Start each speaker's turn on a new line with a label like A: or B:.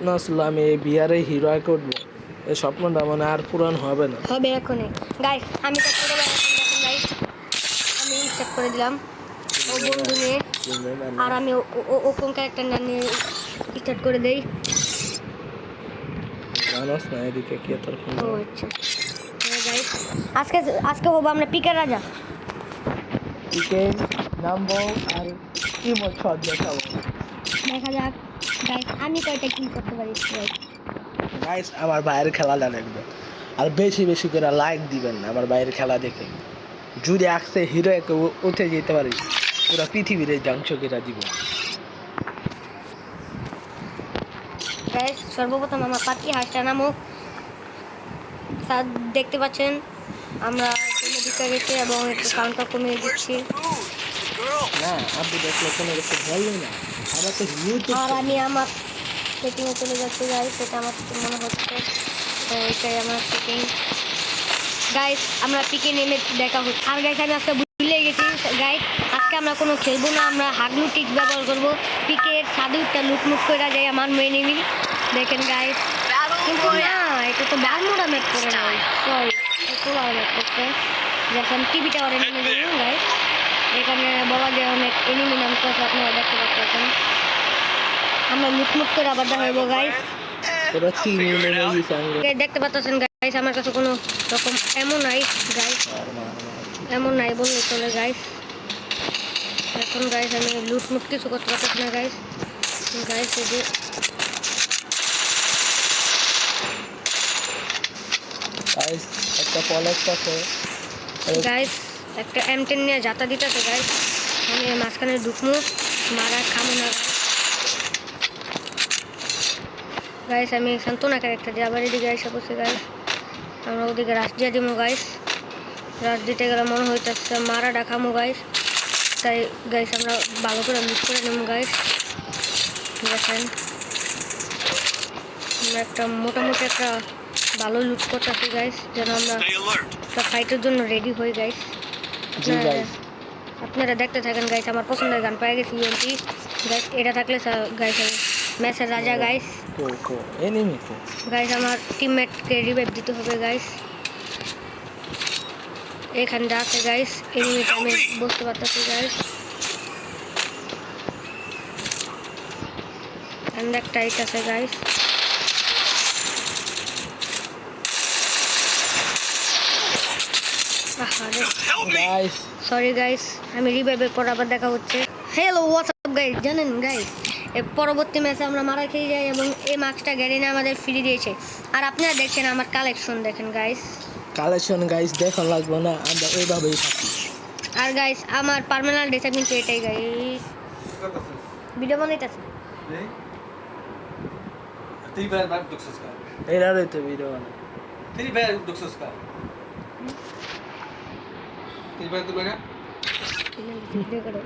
A: না আসলে আমি এই বিয়ারে হিরো আঁকে উঠবো, এই স্বপ্নটা মানে আর পূরণ হবে না।
B: হবে এখনই গাইস। আমি তো করে দেখেন গাইস, আমি স্টার্ট করে দিলাম ও বন্ধু নিয়ে, আর আমি ও কোন ক্যারেক্টার নিয়ে স্টার্ট করে দেই।
A: জানোস না এদিকে কে তোর ফোন?
B: ও আচ্ছা গাইস, আজকে আজকে হবো আমরা পিকের রাজা।
A: পিকে নামবো আর কি মোট শট দেখাবো।
B: দেখা যাক গাইস আমি কয়টা কিল করতে পারি।
A: গাইস আমার ভাইয়ের খেলাটা দেখবেন আর বেশি বেশি করে লাইক দিবেন আমার ভাইয়ের খেলা দেখে। যদি আজকে হিরো একে উঠে যেতে পারি পুরো পৃথিবীর ধ্বংস করে দিব।
B: গাইস সর্বপ্রথম আমার পাতি হাঁসটা নামুক। স্যার দেখতে পাচ্ছেন আমরা দিকে গেছি এবং একটু কাউন্টার কমিয়ে দিচ্ছি।
A: না আপনি দেখলে কোনো কিছু বলবেন না, আমরা তো ইউটিউব।
B: আর আমি আমার সেটিংয়ে চলে যাচ্ছি গাইস, সেটা আমার মনে হচ্ছে তো এটাই আমার সেটিং। গাইস আমরা পিকে নেমে দেখা হচ্ছে। আর গাইস আমি আজকে ভুলে গেছি গাইস, আজকে আমরা কোনো খেলবো না, আমরা হাগলু টিক্স ব্যবহার করবো। পিকের সাদুটা লুটমুট করে যায় আমার মেয়ে নিবি দেখেন গাইস। কিন্তু না এটা তো বারমুডা ম্যাপ করে না, সরি সোলার ম্যাপ করছে। যখন টিভিটা ওর এনিমি দেখুন গাইস, এখানে বলা যায় অনেক এনিমি নাম করছে, আপনারা দেখতে পাচ্ছেন। আমরা লুটমুট করে আবার দেখাবো গাইস।
A: পুরো 3 মিলিয়ন হয়েছে আঙ্গুল।
B: দেখতে পাচ্ছেন গাইস আমার কাছে কোনো রকম এমন নাই গাইস, এমন নাই বললে চলে গাইস। এখন গাইস আমি লুটমুট কিছু করতে পারতেছি না গাইস। গাইস এই যে
A: গাইস একটা পলেক্ট আছে
B: গাইস, একটা M10 নিয়ে যাতা দিতেছে গাইস। আমি মাঝখানে ঢুকমু, মারা খামো না গাইস। আমি সান্তনা ক্যারেক্টার দিয়ে আবার এদিকে এসে বসে গাইস। আমরা ওদিকে রাশ দিয়ে দিব গাইস। রাশ দিতে গেলে মনে হইতেছে মারা ডাকামো গাইস, তাই গাইস আমরা ভালো করে লুট করে নেবো গাইস। দেখেন আমরা একটা মোটামুটি একটা ভালো লুট করতেছি গাইস, যেন আমরা একটা ফাইটের জন্য রেডি হই গাইস। আপনারা দেখতে থাকেন গাইস। আমার পছন্দের গান পেয়ে গেছি ইউএমপি গাইস, এটা থাকলে গাইস আমি ম্যাচের রাজা গাইস।
A: এনিমি তো
B: গাইস আমার টিমমেটকে রিভাইভ দিতে হবে গাইস। এখানে আছে গাইস এনিমিটা আমি বুঝতে পারতেছি গাইস। এন্ড একটা টাইট আছে গাইস।
A: গাইস
B: সরি গাইস, আমি রিভাইভের পর আবার দেখা হচ্ছে। হ্যালো হোয়াটসঅ্যাপ গাইস, জানেন গাইস পরবর্তী ম্যাচে আমরা মারা খেয়ে যাই এবং এই মার্কসটা গ্যারিনা আমাদের ফ্রি দিয়েছে। আর আপনারা দেখছেন আমার কালেকশন দেখেন গাইস।
A: কালেকশন গাইস দেখা লাগবে না, আমরা এইভাবেই থাকি।
B: আর গাইস আমার পার্মানেন্ট ডেটা কিন্তু এটাই গাইস। ভিডিও বানাইতেছে
C: Three bad bad duxus ka.
A: এরারই তো ভিডিও বানাই।
C: Three bad duxus ka. Three bad tu baga.
B: Video করো।